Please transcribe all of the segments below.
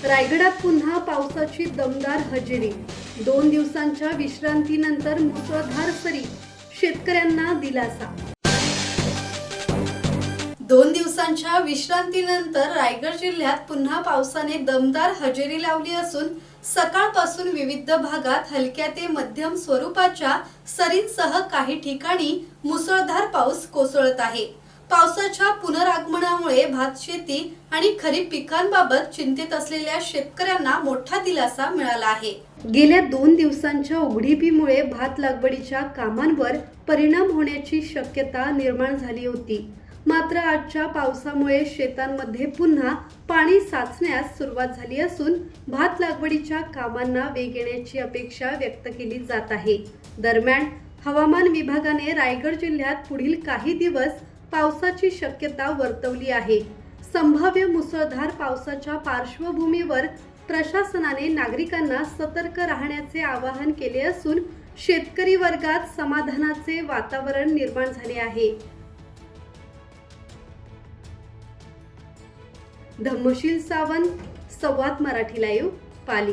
रायगडात पुन्हा पावसाची दमदार हजेरी। 2 दिवसांच्या विश्रांतीनंतर मुसळधार सरी, शेतकऱ्यांना दिलासा। 2 दिवसांच्या विश्रांतीनंतर रायगड जिल्ह्यात पुन्हा पावसाने दमदार हजेरी लावली असून सकाळपासून विविध भागात हलक्या ते मध्यम स्वरूपाच्या सरींसह काही ठिकाणी मुसळधार पाऊस कोसळत आहे। पावसाच्या पुनरागमनामुळे भात शेती आणि खरीप पिकांबाबत चिंतित असलेल्या शेतकऱ्यांना मोठा दिलासा मिळाला आहे। गेल्या 2 दिवसांच्या उघडीपीमुळे भात लागवडीच्या कामांवर परिणाम होण्याची शक्यता निर्माण झाली होती। मात्र आजच्या पावसामुळे शेतांमध्ये पुन्हा पाणी साचण्यास सुरुवात झाली असून भात लागवडीच्या कामांना वेग येण्याची अपेक्षा व्यक्त केली जात आहे। दरम्यान हवामान विभागाने रायगड जिल्ह्यात पुढील काही दिवस पावसाची शक्यता वर्तवली आहे। संभाव्य मुसळधार पावसाच्या पार्श्वभूमीवर प्रशासनाने नागरिकांना सतर्क राहण्याचे आवाहन केले असून शेतकरी वर्गात समाधानाचे वातावरण निर्माण झाले आहे। धम्मशील सावंत, संवाद मराठी लाईव्ह, पाली।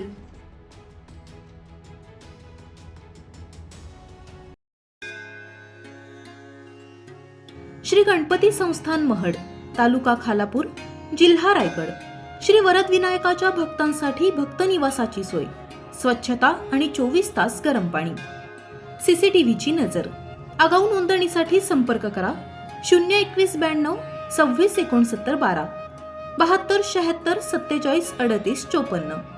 श्री गणपती संस्थान महड, तालुका खालापूर, जिल्हा रायगड। श्री वरद विनायकाच्या भक्तांसाठी भक्त निवासाची सोय, स्वच्छता आणि 24 तास गरम पाणी, सीसीटीव्हीची नजर। आगाऊ नोंदणीसाठी संपर्क करा 021 92 26 69 12 72 76 47 38 54।